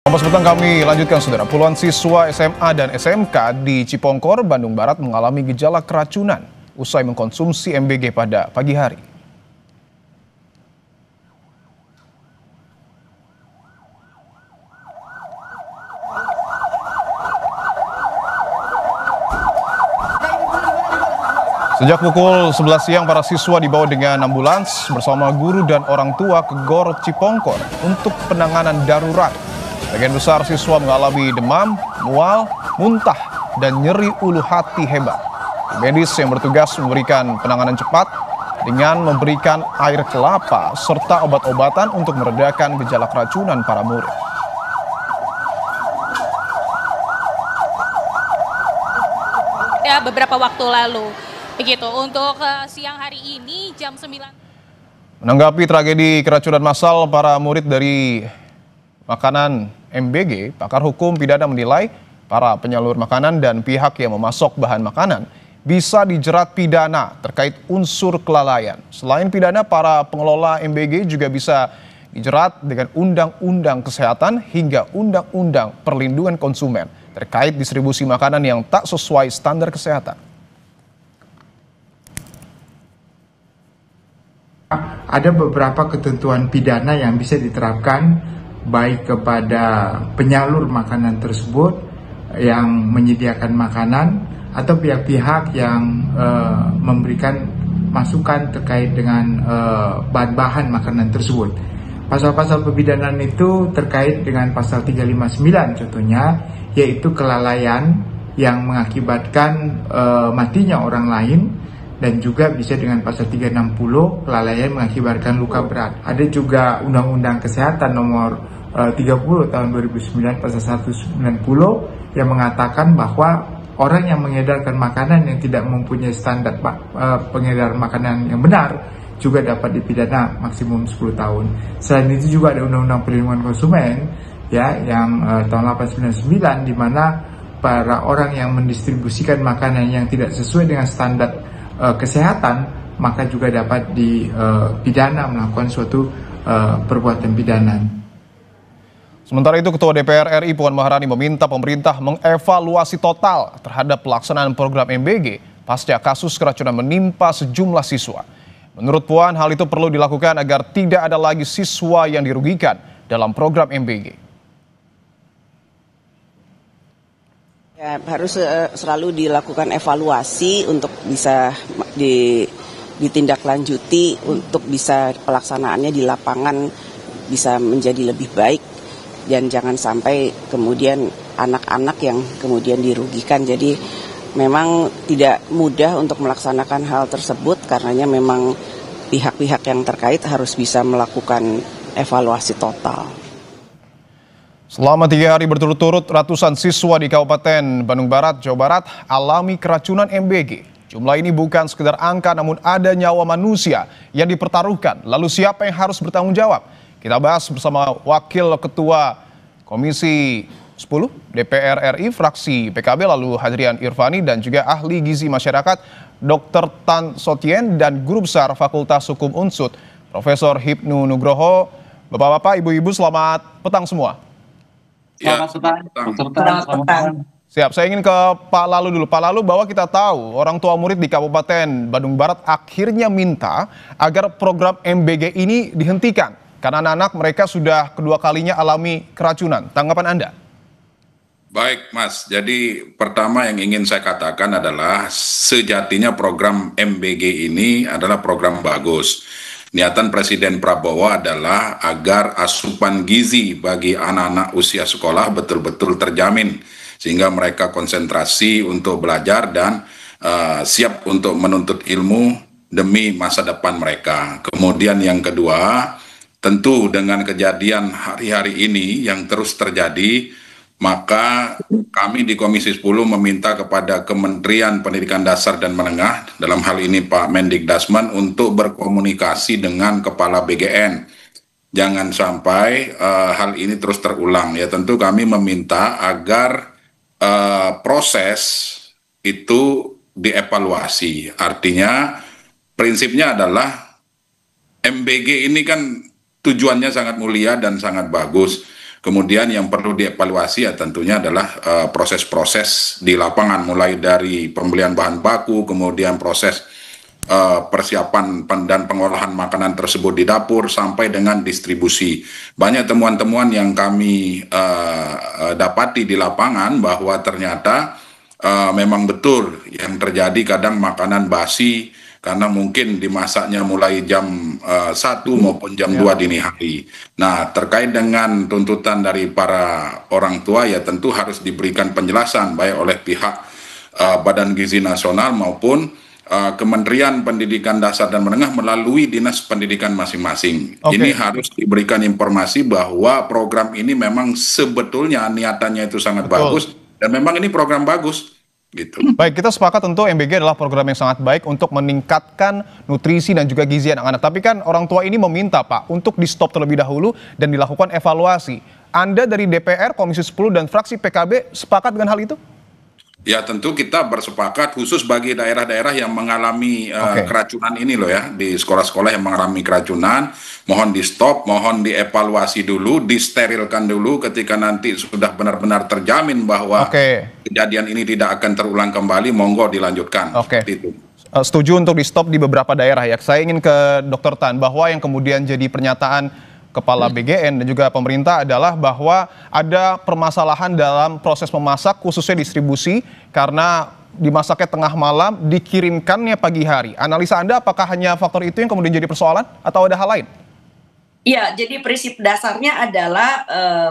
Kompas petang kami lanjutkan saudara. Puluhan siswa SMA dan SMK di Cipongkor, Bandung Barat mengalami gejala keracunan usai mengkonsumsi MBG pada pagi hari. Sejak pukul 11 siang, para siswa dibawa dengan ambulans bersama guru dan orang tua ke GOR Cipongkor untuk penanganan darurat. Sebagian besar siswa mengalami demam, mual, muntah, dan nyeri ulu hati hebat. Tim medis yang bertugas memberikan penanganan cepat dengan memberikan air kelapa serta obat-obatan untuk meredakan gejala keracunan para murid. Ya, beberapa waktu lalu. Begitu, untuk siang hari ini jam 9. Menanggapi tragedi keracunan massal para murid dari makanan MBG, pakar hukum pidana menilai para penyalur makanan dan pihak yang memasok bahan makanan bisa dijerat pidana terkait unsur kelalaian. Selain pidana, para pengelola MBG juga bisa dijerat dengan Undang-Undang Kesehatan hingga Undang-Undang Perlindungan Konsumen terkait distribusi makanan yang tak sesuai standar kesehatan. Ada beberapa ketentuan pidana yang bisa diterapkan baik kepada penyalur makanan tersebut yang menyediakan makanan atau pihak-pihak yang memberikan masukan terkait dengan bahan-bahan makanan tersebut. Pasal-pasal pemidanaan itu terkait dengan pasal 359 contohnya, yaitu kelalaian yang mengakibatkan matinya orang lain, dan juga bisa dengan pasal 360 kelalaian mengakibatkan luka berat. Ada juga Undang-Undang Kesehatan nomor 30 tahun 2009 pasal 190 yang mengatakan bahwa orang yang mengedarkan makanan yang tidak mempunyai standar pengedaran makanan yang benar juga dapat dipidana maksimum 10 tahun. Selain itu juga ada Undang-Undang Perlindungan Konsumen ya yang tahun 899 di mana para orang yang mendistribusikan makanan yang tidak sesuai dengan standar kesehatan maka juga dapat dipidana melakukan suatu perbuatan pidana. Sementara itu, Ketua DPR RI Puan Maharani meminta pemerintah mengevaluasi total terhadap pelaksanaan program MBG pasca kasus keracunan menimpa sejumlah siswa. Menurut Puan, hal itu perlu dilakukan agar tidak ada lagi siswa yang dirugikan dalam program MBG. Ya, harus selalu dilakukan evaluasi untuk bisa ditindaklanjuti untuk bisa pelaksanaannya di lapangan bisa menjadi lebih baik dan jangan sampai kemudian anak-anak yang kemudian dirugikan. Jadi memang tidak mudah untuk melaksanakan hal tersebut karenanya memang pihak-pihak yang terkait harus bisa melakukan evaluasi total. Selama 3 hari berturut-turut, ratusan siswa di Kabupaten Bandung Barat, Jawa Barat alami keracunan MBG. Jumlah ini bukan sekedar angka, namun ada nyawa manusia yang dipertaruhkan. Lalu siapa yang harus bertanggung jawab? Kita bahas bersama Wakil Ketua Komisi 10 DPR RI, fraksi PKB, lalu Hadrian Irvani, dan juga ahli gizi masyarakat Dr. Tan Sotien dan Guru Besar Fakultas Hukum Unsud, Profesor Hipnu Nugroho. Bapak-bapak, ibu-ibu, selamat petang semua. Selamat petang. Siap, saya ingin ke Pak Lalu dulu. Pak Lalu, bahwa kita tahu orang tua murid di Kabupaten Bandung Barat akhirnya minta agar program MBG ini dihentikan karena anak-anak mereka sudah kedua kalinya alami keracunan. Tanggapan Anda? Baik, Mas. Jadi pertama yang ingin saya katakan adalah sejatinya program MBG ini adalah program bagus. Niatan Presiden Prabowo adalah agar asupan gizi bagi anak-anak usia sekolah betul-betul terjamin sehingga mereka konsentrasi untuk belajar dan siap untuk menuntut ilmu demi masa depan mereka. Kemudian yang kedua, tentu dengan kejadian hari-hari ini yang terus terjadi, maka kami di Komisi 10 meminta kepada Kementerian Pendidikan Dasar dan Menengah, dalam hal ini Pak Mendikdasmen, untuk berkomunikasi dengan Kepala BGN. Jangan sampai hal ini terus terulang. Ya, tentu kami meminta agar proses itu dievaluasi. Artinya prinsipnya adalah MBG ini kan tujuannya sangat mulia dan sangat bagus. Kemudian yang perlu dievaluasi ya tentunya adalah proses-proses di lapangan, mulai dari pembelian bahan baku, kemudian proses persiapan dan pengolahan makanan tersebut di dapur sampai dengan distribusi. Banyak temuan-temuan yang kami dapati di lapangan bahwa ternyata memang betul yang terjadi kadang makanan basi karena mungkin dimasaknya mulai jam 1 maupun jam 2 dini hari. Nah, terkait dengan tuntutan dari para orang tua ya tentu harus diberikan penjelasan baik oleh pihak Badan Gizi Nasional maupun Kementerian Pendidikan Dasar dan Menengah melalui Dinas Pendidikan masing-masing. Ini harus diberikan informasi bahwa program ini memang sebetulnya niatannya itu sangat bagus dan memang ini program bagus. Gitu. Baik, kita sepakat tentu MBG adalah program yang sangat baik untuk meningkatkan nutrisi dan juga gizi anak-anak. Tapi kan orang tua ini meminta Pak untuk di stop terlebih dahulu dan dilakukan evaluasi. Anda dari DPR, Komisi 10 dan fraksi PKB sepakat dengan hal itu? Ya tentu kita bersepakat khusus bagi daerah-daerah yang mengalami keracunan ini loh ya, di sekolah-sekolah yang mengalami keracunan, mohon di stop, mohon dievaluasi dulu, disterilkan dulu ketika nanti sudah benar-benar terjamin bahwa kejadian ini tidak akan terulang kembali, monggo dilanjutkan. Itu. Setuju untuk di stop di beberapa daerah ya. Saya ingin ke Dr. Tan bahwa yang kemudian jadi pernyataan Kepala BGN dan juga pemerintah adalah bahwa ada permasalahan dalam proses memasak khususnya distribusi karena dimasaknya tengah malam, dikirimkannya pagi hari. Analisa Anda apakah hanya faktor itu yang kemudian jadi persoalan atau ada hal lain? Iya, jadi prinsip dasarnya adalah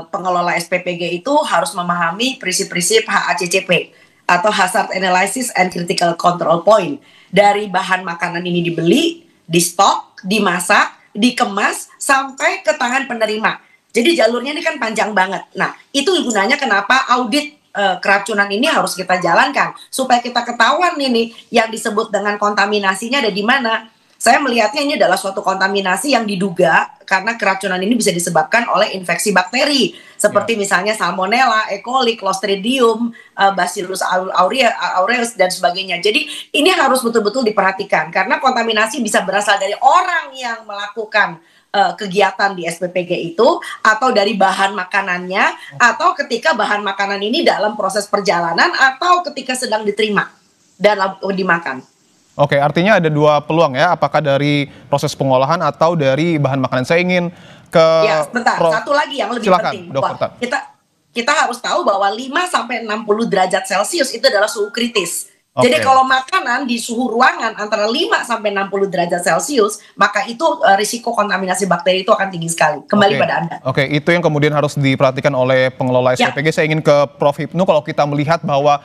pengelola SPPG itu harus memahami prinsip-prinsip HACCP atau Hazard Analysis and Critical Control Point. Dari bahan makanan ini dibeli, di stok, dimasak, dikemas sampai ke tangan penerima. Jadi jalurnya ini kan panjang banget. Nah, itu gunanya kenapa audit keracunan ini harus kita jalankan supaya kita ketahuan ini yang disebut dengan kontaminasinya ada di mana. Saya melihatnya ini adalah suatu kontaminasi yang diduga karena keracunan ini bisa disebabkan oleh infeksi bakteri seperti misalnya Salmonella, E. coli, Clostridium, Bacillus aureus dan sebagainya. Jadi ini harus betul-betul diperhatikan karena kontaminasi bisa berasal dari orang yang melakukan kegiatan di SPPG itu atau dari bahan makanannya atau ketika bahan makanan ini dalam proses perjalanan atau ketika sedang diterima dan dimakan. Oke, artinya ada dua peluang ya, apakah dari proses pengolahan atau dari bahan makanan. Saya ingin ke... Ya, sebentar, satu lagi yang lebih penting. Kita harus tahu bahwa 5-60 derajat Celcius itu adalah suhu kritis. Jadi kalau makanan di suhu ruangan antara 5-60 derajat Celcius, maka itu risiko kontaminasi bakteri itu akan tinggi sekali. Kembali pada Anda. Oke, itu yang kemudian harus diperhatikan oleh pengelola SPPG. Saya ingin ke Prof. Hipnu, kalau kita melihat bahwa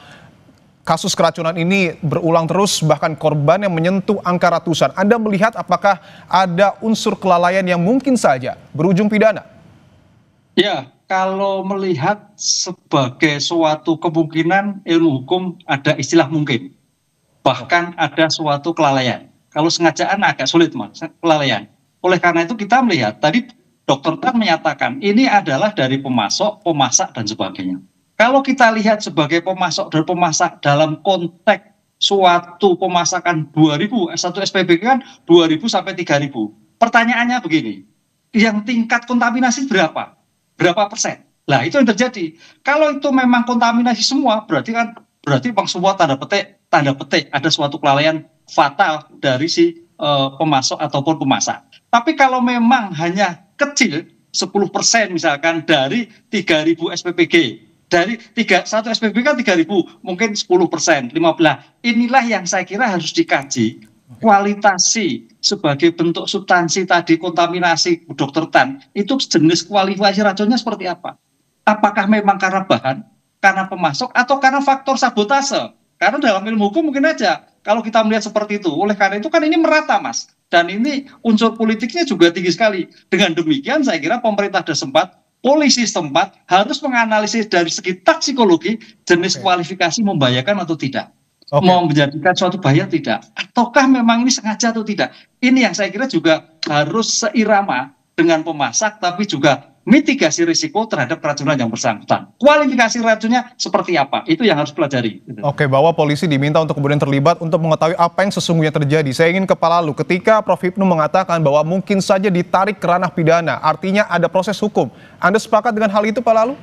kasus keracunan ini berulang terus, bahkan korban yang menyentuh angka ratusan. Anda melihat apakah ada unsur kelalaian yang mungkin saja berujung pidana? Ya, kalau melihat sebagai suatu kemungkinan ilmu hukum ada istilah mungkin. Bahkan ada suatu kelalaian. Kalau sengajaan agak sulit, Mas, kelalaian. Oleh karena itu kita melihat, tadi Dr. Tan menyatakan ini adalah dari pemasok, pemasak, dan sebagainya. Kalau kita lihat sebagai pemasok dan pemasak dalam konteks suatu pemasakan 2.000, satu SPBG kan 2.000 sampai 3.000. Pertanyaannya begini, yang tingkat kontaminasi berapa? Berapa persen? Nah, itu yang terjadi. Kalau itu memang kontaminasi semua, berarti memang semua tanda petik ada suatu kelalaian fatal dari si pemasok ataupun pemasak. Tapi kalau memang hanya kecil, 10% misalkan dari 3.000 SPPG, dari satu SPB kan 3.000, mungkin 10%, 15%. Inilah yang saya kira harus dikaji. Kualitasi sebagai bentuk substansi tadi kontaminasi Dr. Tan, itu jenis kualifikasi racunnya seperti apa? Apakah memang karena bahan, karena pemasok, atau karena faktor sabotase? Karena dalam ilmu hukum mungkin aja, kalau kita melihat seperti itu. Oleh karena itu kan ini merata, Mas. Dan ini unsur politiknya juga tinggi sekali. Dengan demikian saya kira pemerintah sudah sempat, polisi setempat harus menganalisis dari segi toksikologi jenis kualifikasi membahayakan atau tidak. Mau menjadikan suatu bahaya tidak. Ataukah memang ini sengaja atau tidak. Ini yang saya kira juga harus seirama dengan pemasak tapi juga mitigasi risiko terhadap keracunan yang bersangkutan. Kualifikasi racunnya seperti apa? Itu yang harus pelajari. Oke, bahwa polisi diminta untuk kemudian terlibat untuk mengetahui apa yang sesungguhnya terjadi. Saya ingin ke Pak Lalu, ketika Prof. Hipnu mengatakan bahwa mungkin saja ditarik ke ranah pidana, artinya ada proses hukum. Anda sepakat dengan hal itu, Pak Lalu?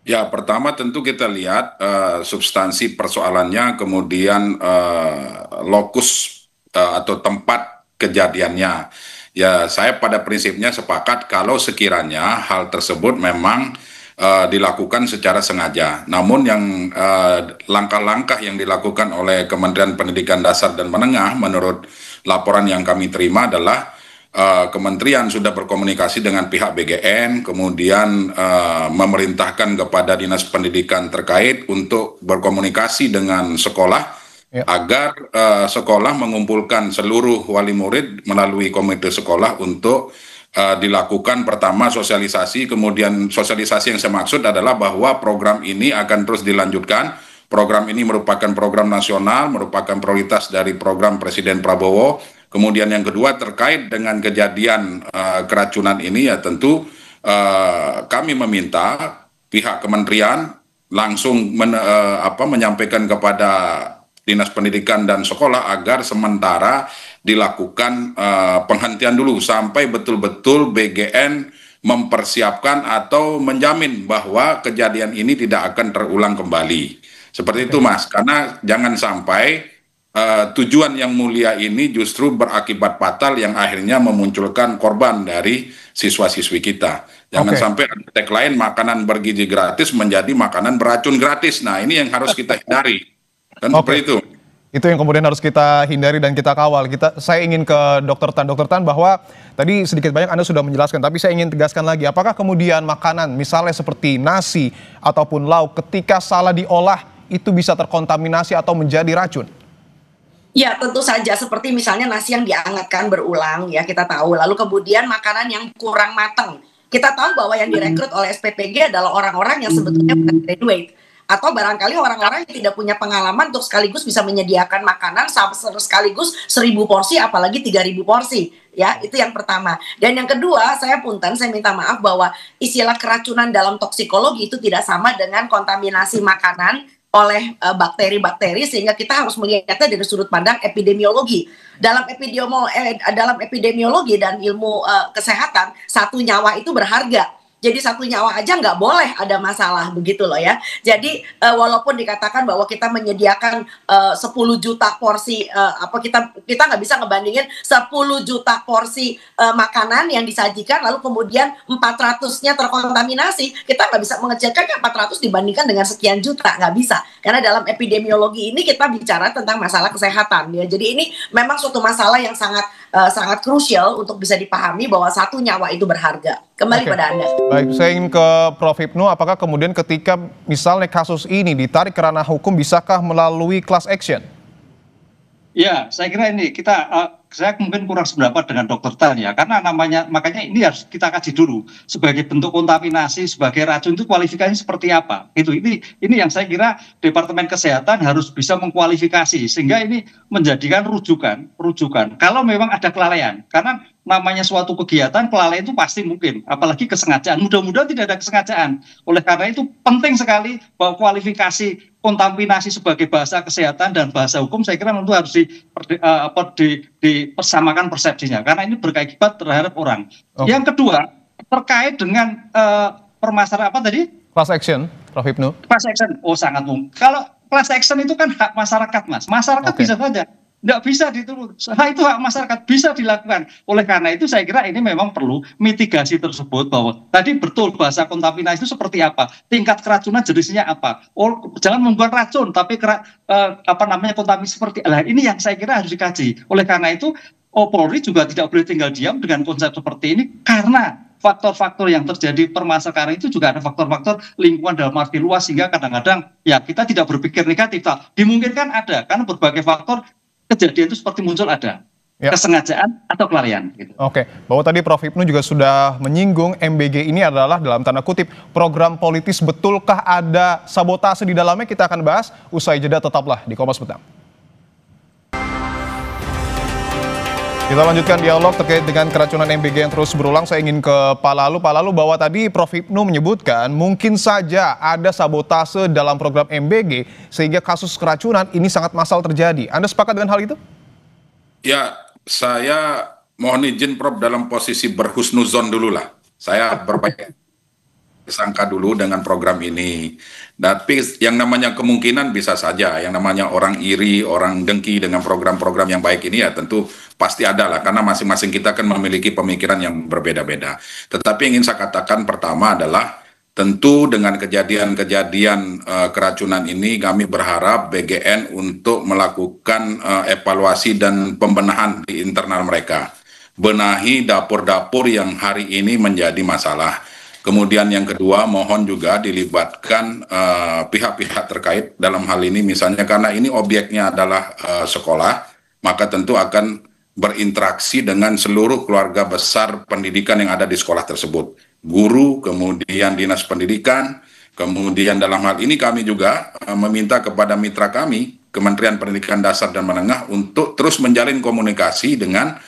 Ya, pertama tentu kita lihat substansi persoalannya, kemudian lokus atau tempat kejadiannya. Ya, saya pada prinsipnya sepakat kalau sekiranya hal tersebut memang dilakukan secara sengaja. Namun yang langkah-langkah yang dilakukan oleh Kementerian Pendidikan Dasar dan Menengah menurut laporan yang kami terima adalah Kementerian sudah berkomunikasi dengan pihak BGN, kemudian memerintahkan kepada Dinas Pendidikan terkait untuk berkomunikasi dengan sekolah agar sekolah mengumpulkan seluruh wali murid melalui komite sekolah untuk dilakukan pertama sosialisasi, kemudian sosialisasi yang saya maksud adalah bahwa program ini akan terus dilanjutkan. Program ini merupakan program nasional, merupakan prioritas dari program Presiden Prabowo. Kemudian yang kedua terkait dengan kejadian keracunan ini ya tentu kami meminta pihak kementerian langsung menyampaikan kepada Dinas Pendidikan dan Sekolah agar sementara dilakukan penghentian dulu sampai betul-betul BGN mempersiapkan atau menjamin bahwa kejadian ini tidak akan terulang kembali. Seperti itu Mas, karena jangan sampai tujuan yang mulia ini justru berakibat fatal yang akhirnya memunculkan korban dari siswa-siswi kita. Jangan sampai ada tagline makanan bergizi gratis menjadi makanan beracun gratis. Nah ini yang harus kita hindari. Kan seperti itu. Itu yang kemudian harus kita hindari dan kita kawal. Saya ingin ke Dr. Tan bahwa tadi sedikit banyak Anda sudah menjelaskan, tapi saya ingin tegaskan lagi, apakah kemudian makanan misalnya seperti nasi ataupun lauk ketika salah diolah itu bisa terkontaminasi atau menjadi racun? Ya, tentu saja seperti misalnya nasi yang dihangatkan berulang ya kita tahu, lalu kemudian makanan yang kurang matang. Kita tahu bahwa yang direkrut oleh SPPG adalah orang-orang yang sebetulnya bukan graduate atau barangkali orang-orang yang tidak punya pengalaman untuk sekaligus bisa menyediakan makanan sekaligus 1000 porsi apalagi 3000 porsi. Ya, itu yang pertama. Dan yang kedua, saya minta maaf bahwa istilah keracunan dalam toksikologi itu tidak sama dengan kontaminasi makanan oleh bakteri-bakteri, sehingga kita harus melihatnya dari sudut pandang epidemiologi. Dalam epidemiologi dan ilmu kesehatan, satu nyawa itu berharga. Jadi satu nyawa aja nggak boleh ada masalah begitu loh ya. Jadi walaupun dikatakan bahwa kita menyediakan 10 juta porsi kita nggak bisa ngebandingin 10 juta porsi makanan yang disajikan lalu kemudian 400-nya terkontaminasi. Kita nggak bisa mengecilkan 400 dibandingkan dengan sekian juta, nggak bisa. Karena dalam epidemiologi ini kita bicara tentang masalah kesehatan ya. Jadi ini memang suatu masalah yang sangat krusial untuk bisa dipahami bahwa satu nyawa itu berharga. Kembali pada Anda. Baik, saya ingin ke Prof. Hipnu, apakah kemudian ketika misalnya kasus ini ditarik ke ranah hukum, bisakah melalui class action? Ya, saya kira ini saya mungkin kurang sependapat dengan Dr. Tan ya, karena makanya ini harus kita kaji dulu sebagai bentuk kontaminasi, sebagai racun itu kualifikasinya seperti apa. Ini yang saya kira Departemen Kesehatan harus bisa mengkualifikasi sehingga ini menjadikan rujukan kalau memang ada kelalaian. Karena namanya suatu kegiatan kelalaian itu pasti mungkin, apalagi kesengajaan. Mudah-mudahan tidak ada kesengajaan. Oleh karena itu penting sekali bahwa kualifikasi kontaminasi sebagai bahasa kesehatan dan bahasa hukum saya kira tentu harus dipersamakan persepsinya karena ini berkaibat terhadap orang. Yang kedua terkait dengan permasalahan apa tadi? Class action, Prof. Hipnu. Class action, sangat mungkin. Kalau class action itu kan hak masyarakat, Mas. Masyarakat bisa saja. Nggak bisa diturut. Itu hak masyarakat bisa dilakukan. Oleh karena itu saya kira ini memang perlu mitigasi tersebut bahwa tadi betul bahasa kontaminasi itu seperti apa, tingkat keracunan jenisnya apa. Jangan membuat racun tapi kontaminasi seperti ini yang saya kira harus dikaji. Oleh karena itu Polri juga tidak boleh tinggal diam dengan konsep seperti ini karena faktor-faktor yang terjadi permasalahan itu juga ada faktor-faktor lingkungan dalam arti luas sehingga kadang-kadang ya kita tidak berpikir negatif. Dimungkinkan ada karena berbagai faktor kejadian itu seperti muncul ada kesengajaan atau kelalaian. Gitu. Oke, bahwa tadi Prof. Hipnu juga sudah menyinggung MBG ini adalah dalam tanda kutip program politis, betulkah ada sabotase di dalamnya? Kita akan bahas usai jeda, tetaplah di Kompas Petang. Kita lanjutkan dialog terkait dengan keracunan MBG yang terus berulang. Saya ingin ke Pak Lalu. Pak Lalu, bahwa tadi Prof. Hipnu menyebutkan mungkin saja ada sabotase dalam program MBG sehingga kasus keracunan ini sangat massal terjadi. Anda sepakat dengan hal itu? Ya, saya mohon izin Prof dalam posisi berhusnuzon dulu lah. Saya berbaik sangka dulu dengan program ini. Tapi yang namanya kemungkinan bisa saja, yang namanya orang iri, orang dengki dengan program-program yang baik ini ya tentu pasti ada lah, karena masing-masing kita kan memiliki pemikiran yang berbeda-beda. Tetapi ingin saya katakan pertama adalah tentu dengan kejadian-kejadian keracunan ini kami berharap BGN untuk melakukan evaluasi dan pembenahan di internal mereka. Benahi dapur-dapur yang hari ini menjadi masalah. Kemudian yang kedua, mohon juga dilibatkan pihak-pihak terkait dalam hal ini, misalnya karena ini objeknya adalah sekolah, maka tentu akan berinteraksi dengan seluruh keluarga besar pendidikan yang ada di sekolah tersebut. Guru, kemudian dinas pendidikan, kemudian dalam hal ini kami juga meminta kepada mitra kami, Kementerian Pendidikan Dasar dan Menengah, untuk terus menjalin komunikasi dengan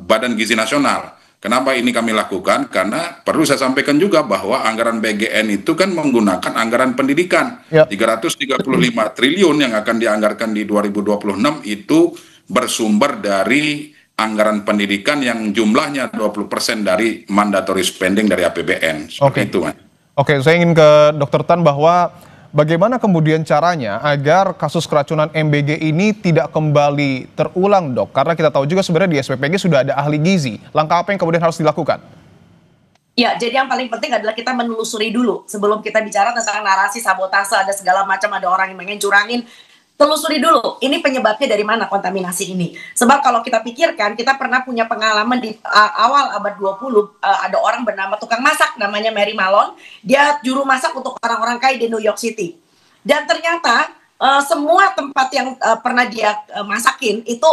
Badan Gizi Nasional. Kenapa ini kami lakukan? Karena perlu saya sampaikan juga bahwa anggaran BGN itu kan menggunakan anggaran pendidikan. 335 triliun yang akan dianggarkan di 2026 itu bersumber dari anggaran pendidikan yang jumlahnya 20% dari mandatory spending dari APBN. Seperti itu, Mas. Oke, saya ingin ke Dr. Tan bahwa bagaimana kemudian caranya agar kasus keracunan MBG ini tidak kembali terulang, Dok? Karena kita tahu juga sebenarnya di SPPG sudah ada ahli gizi. Langkah apa yang kemudian harus dilakukan? Ya, jadi yang paling penting adalah kita menelusuri dulu. Sebelum kita bicara tentang narasi sabotase, ada segala macam, ada orang yang pengen curangin. Telusuri dulu, ini penyebabnya dari mana kontaminasi ini. Sebab kalau kita pikirkan, kita pernah punya pengalaman di awal abad 20, ada orang bernama tukang masak, namanya Mary Malone. Dia juru masak untuk orang-orang kaya di New York City. Dan ternyata semua tempat yang pernah dia masakin itu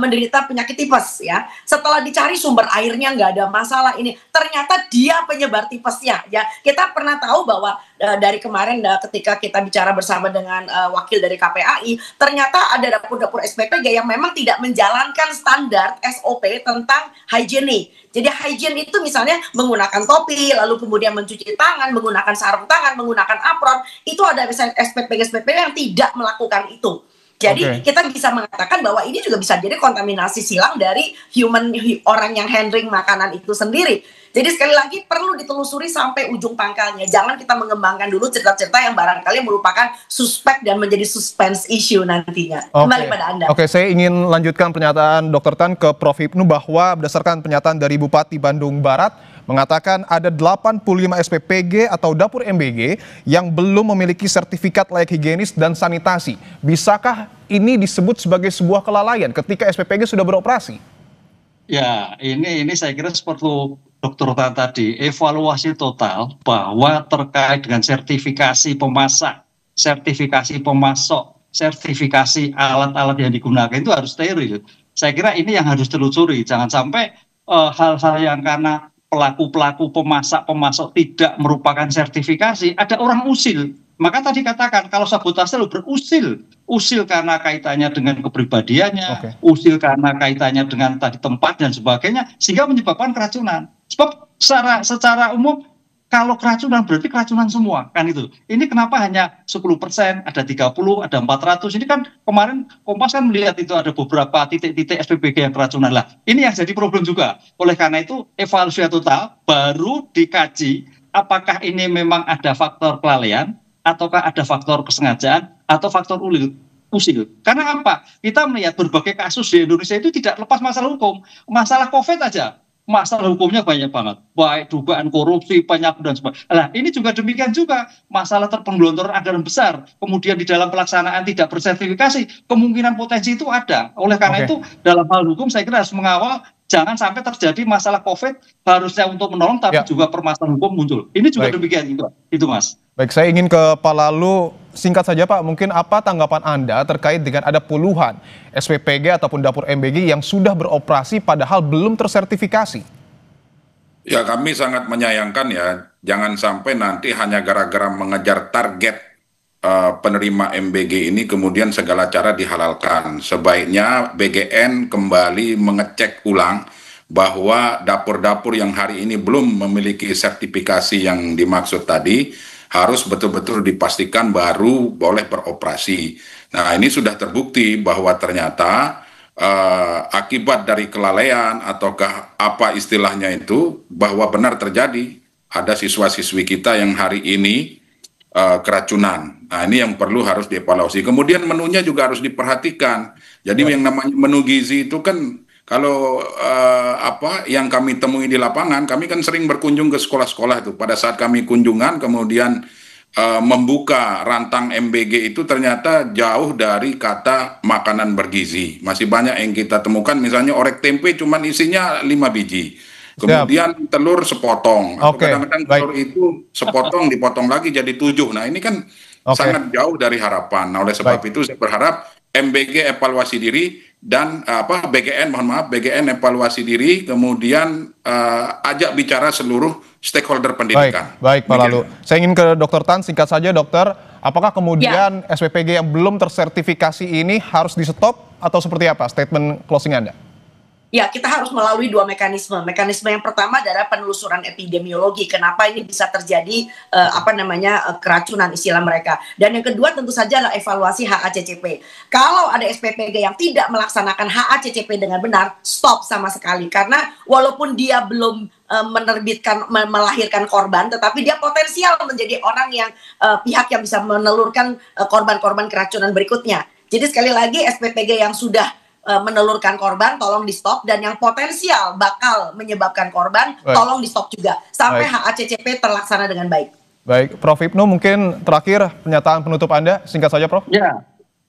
menderita penyakit tipes ya. Setelah dicari sumber airnya nggak ada masalah ini, ternyata dia penyebar tipesnya ya. Kita pernah tahu bahwa dari kemarin ketika kita bicara bersama dengan wakil dari KPAI, ternyata ada dapur-dapur SPPG yang memang tidak menjalankan standar SOP tentang higienik. Jadi hygiene itu misalnya menggunakan topi, lalu kemudian mencuci tangan, menggunakan sarung tangan, menggunakan apron. Itu ada misalnya SPPG yang tidak melakukan itu. Jadi kita bisa mengatakan bahwa ini juga bisa jadi kontaminasi silang dari orang yang handling makanan itu sendiri. Jadi sekali lagi perlu ditelusuri sampai ujung pangkalnya. Jangan kita mengembangkan dulu cerita-cerita yang barangkali merupakan suspek dan menjadi suspense issue nantinya. Kembali pada Anda. Oke, saya ingin lanjutkan pernyataan Dr. Tan ke Prof. Hipnu bahwa berdasarkan pernyataan dari Bupati Bandung Barat mengatakan ada 85 SPPG atau dapur MBG yang belum memiliki sertifikat layak higienis dan sanitasi. Bisakah ini disebut sebagai sebuah kelalaian ketika SPPG sudah beroperasi? Ya, ini saya kira seperti Dr. Tan tadi, evaluasi total bahwa terkait dengan sertifikasi pemasak, sertifikasi pemasok, sertifikasi alat-alat yang digunakan itu harus steril. Saya kira ini yang harus ditelusuri. Jangan sampai hal-hal yang karena pelaku-pelaku pemasok tidak merupakan sertifikasi, ada orang usil. Maka tadi katakan kalau sabotase lo berusil, usil karena kaitannya dengan kepribadiannya, usil karena kaitannya dengan tadi tempat dan sebagainya, sehingga menyebabkan keracunan. Sebab secara umum kalau keracunan berarti keracunan semua kan itu. Ini kenapa hanya 10%, ada 30, ada 400. Ini kan kemarin Kompas kan melihat itu ada beberapa titik-titik SPPG yang keracunan lah. Ini yang jadi problem juga. Oleh karena itu evaluasi total baru dikaji apakah ini memang ada faktor kelalaian ataukah ada faktor kesengajaan atau faktor usil. Karena apa? Kita melihat berbagai kasus di Indonesia itu tidak lepas masalah hukum. Masalah COVID aja. Masalah hukumnya banyak banget, baik dugaan korupsi, penyalahgunaan dan sebagainya. Nah, ini juga demikian juga masalah terpenggelontoran anggaran besar, kemudian di dalam pelaksanaan tidak bersertifikasi, kemungkinan potensi itu ada. Oleh karena itu, dalam hal hukum saya kira harus mengawal jangan sampai terjadi masalah COVID harusnya untuk menolong, tapi juga permasalahan hukum muncul. Ini juga demikian itu, Mas. Baik, saya ingin ke Pak Lalu. Singkat saja Pak, mungkin apa tanggapan Anda terkait dengan ada puluhan SPPG ataupun dapur MBG yang sudah beroperasi padahal belum tersertifikasi? Ya, kami sangat menyayangkan ya, jangan sampai nanti hanya gara-gara mengejar target penerima MBG ini kemudian segala cara dihalalkan. Sebaiknya BGN kembali mengecek ulang bahwa dapur-dapur yang hari ini belum memiliki sertifikasi yang dimaksud tadi harus betul-betul dipastikan baru boleh beroperasi. Nah, ini sudah terbukti bahwa ternyata akibat dari kelalaian ataukah apa istilahnya itu, bahwa benar terjadi ada siswa-siswi kita yang hari ini keracunan. Nah, ini yang perlu harus dievaluasi. Kemudian menunya juga harus diperhatikan. Jadi yang namanya menu gizi itu kan kalau apa yang kami temui di lapangan, kami kan sering berkunjung ke sekolah-sekolah itu. Pada saat kami kunjungan, kemudian membuka rantang MBG itu ternyata jauh dari kata makanan bergizi. Masih banyak yang kita temukan, misalnya orek tempe cuman isinya 5 biji. Kemudian telur sepotong, atau kadang-kadang telur itu sepotong dipotong lagi jadi 7. Nah, ini kan sangat jauh dari harapan. Nah, oleh sebab itu saya berharap MBG evaluasi diri dan BGN, mohon maaf, BGN evaluasi diri, kemudian ajak bicara seluruh stakeholder pendidikan. Baik Pak Lalu. Saya ingin ke Dr. Tan, singkat saja Dokter, apakah kemudian SPPG yang belum tersertifikasi ini harus di stop atau seperti apa statement closing Anda? Ya, kita harus melalui 2 mekanisme. Mekanisme yang pertama adalah penelusuran epidemiologi. Kenapa ini bisa terjadi keracunan istilah mereka. Dan yang kedua tentu saja adalah evaluasi HACCP. Kalau ada SPPG yang tidak melaksanakan HACCP dengan benar, stop sama sekali. Karena walaupun dia belum melahirkan korban, tetapi dia potensial menjadi orang yang pihak yang bisa menelurkan korban-korban keracunan berikutnya. Jadi sekali lagi SPPG yang sudah menelurkan korban tolong di stop, dan yang potensial bakal menyebabkan korban tolong di stop juga sampai HACCP terlaksana dengan baik. Baik, Prof. Ibnu, mungkin terakhir pernyataan penutup Anda, singkat saja Prof.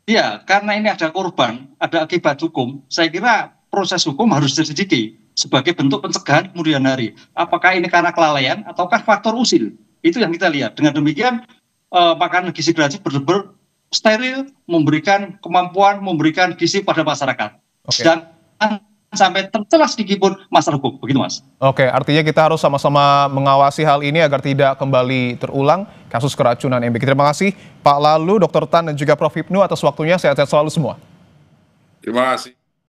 Ya, karena ini ada korban, ada akibat hukum, saya kira proses hukum harus diselidiki sebagai bentuk pencegahan kemudian hari. Apakah ini karena kelalaian ataukah faktor usil? Itu yang kita lihat. Dengan demikian makanan gizi gratis benar-benar steril, memberikan kemampuan, memberikan gizi pada masyarakat. Dan sampai tercelah sedikit pun masalah hukum. Begitu, Mas. Oke, artinya kita harus sama-sama mengawasi hal ini agar tidak kembali terulang kasus keracunan MBG. Terima kasih Pak Lalu, Dr. Tan, dan juga Prof. Ibnu atas waktunya. Sehat-sehat selalu semua. Terima kasih.